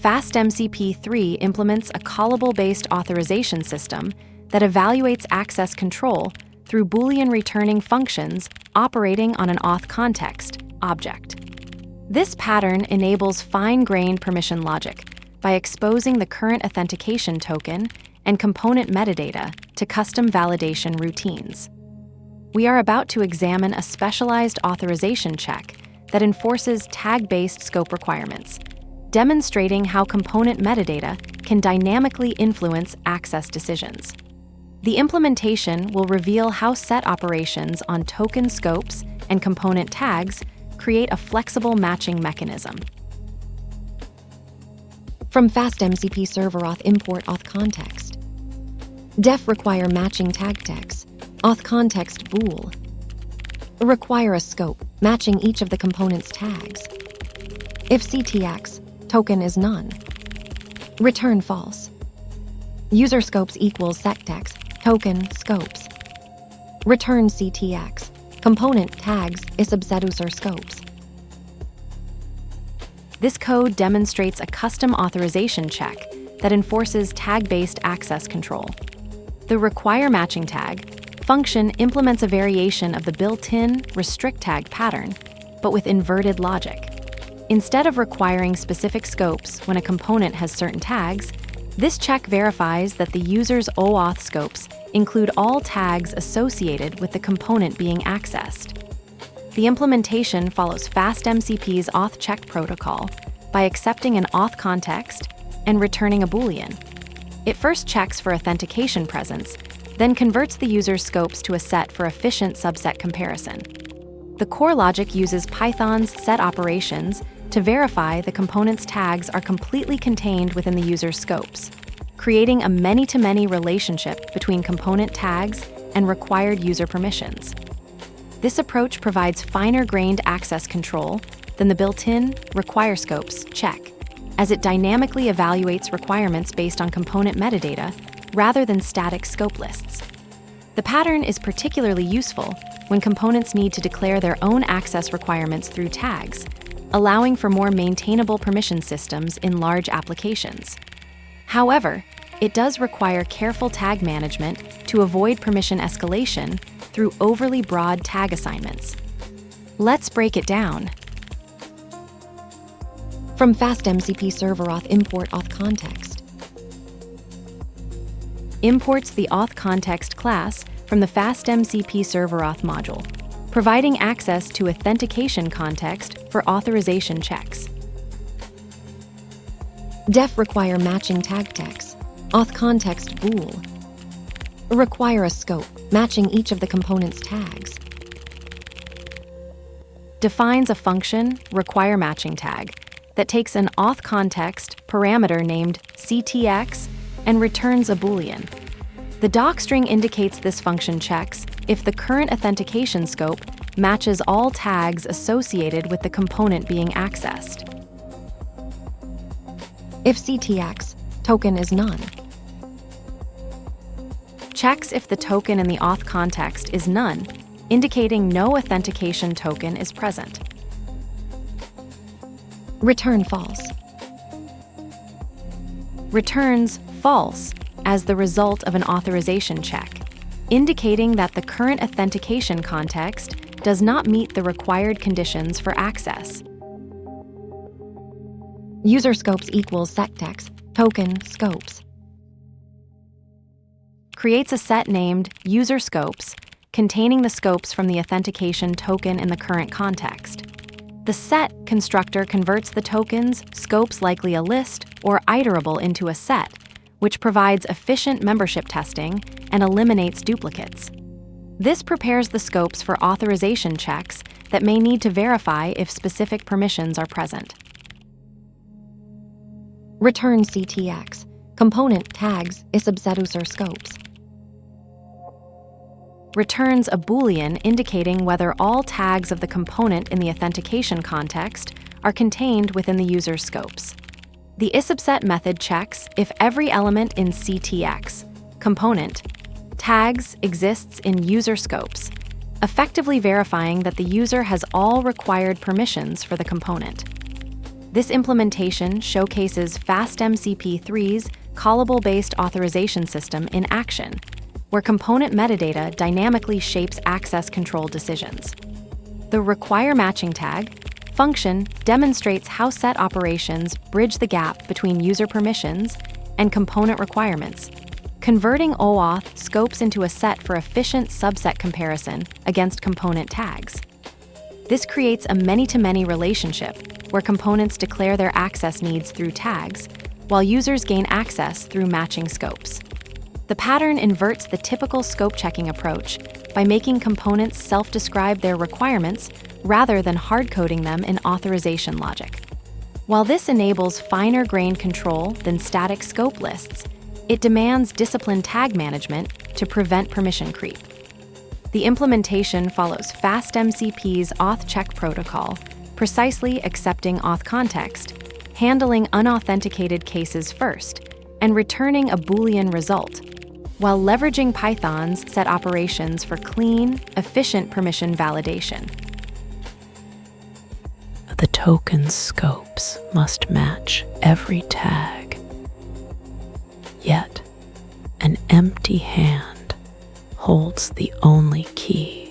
FastMCP 3 implements a callable-based authorization system that evaluates access control through Boolean returning functions operating on an AuthContext object. This pattern enables fine-grained permission logic by exposing the current authentication token and component metadata to custom validation routines. We are about to examine a specialized authorization check that enforces tag-based scope requirements, demonstrating how component metadata can dynamically influence access decisions. The implementation will reveal how set operations on token scopes and component tags create a flexible matching mechanism. From FastMCP server auth import AuthContext. Def require matching tag text, AuthContext bool. Require a scope matching each of the component's tags. If CTX, token is none. Return false. User scopes equals sectex, token scopes. Return CTX, component tags is subseducer scopes. This code demonstrates a custom authorization check that enforces tag-based access control. The require matching tag function implements a variation of the built-in restrict tag pattern, but with inverted logic. Instead of requiring specific scopes when a component has certain tags, this check verifies that the user's OAuth scopes include all tags associated with the component being accessed. The implementation follows FastMCP's AuthCheck protocol by accepting an AuthContext and returning a Boolean. It first checks for authentication presence, then converts the user's scopes to a set for efficient subset comparison. The core logic uses Python's set operations to verify the component's tags are completely contained within the user's scopes, creating a many-to-many relationship between component tags and required user permissions. This approach provides finer-grained access control than the built-in require scopes check, as it dynamically evaluates requirements based on component metadata rather than static scope lists. The pattern is particularly useful when components need to declare their own access requirements through tags, allowing for more maintainable permission systems in large applications. However, it does require careful tag management to avoid permission escalation through overly broad tag assignments. Let's break it down. From FastMCP server auth import AuthContext. Imports the AuthContext class from the FastMCP server auth module, providing access to authentication context for authorization checks. Def require matching tag text, AuthContext bool. Require a scope matching each of the component's tags. Defines a function, require matching tag, that takes an AuthContext parameter named CTX and returns a Boolean. The docstring indicates this function checks if the current authentication scope matches all tags associated with the component being accessed. If CTX, token is none. Checks if the token in the AuthContext is none, indicating no authentication token is present. Return false. Returns false as the result of an authorization check, indicating that the current authentication context does not meet the required conditions for access. User scopes equals sectex, token scopes. Creates a set named user scopes containing the scopes from the authentication token in the current context. The set constructor converts the tokens, scopes likely a list, or iterable into a set, which provides efficient membership testing and eliminates duplicates. This prepares the scopes for authorization checks that may need to verify if specific permissions are present. Return CTX, component tags is subseducer scopes. Returns a Boolean indicating whether all tags of the component in the authentication context are contained within the user's scopes. The isSubset method checks if every element in CTX, component, tags exists in user scopes, effectively verifying that the user has all required permissions for the component. This implementation showcases FastMCP3's callable-based authorization system in action, where component metadata dynamically shapes access control decisions. The require matching tag function demonstrates how set operations bridge the gap between user permissions and component requirements, converting OAuth scopes into a set for efficient subset comparison against component tags. This creates a many-to-many relationship where components declare their access needs through tags, while users gain access through matching scopes. The pattern inverts the typical scope checking approach by making components self-describe their requirements rather than hard-coding them in authorization logic. While this enables finer-grained control than static scope lists, it demands disciplined tag management to prevent permission creep. The implementation follows FastMCP's AuthCheck protocol, precisely accepting AuthContext, handling unauthenticated cases first, and returning a Boolean result, while leveraging Python's set operations for clean, efficient permission validation. The token scopes must match every tag. Yet, an empty hand holds the only key.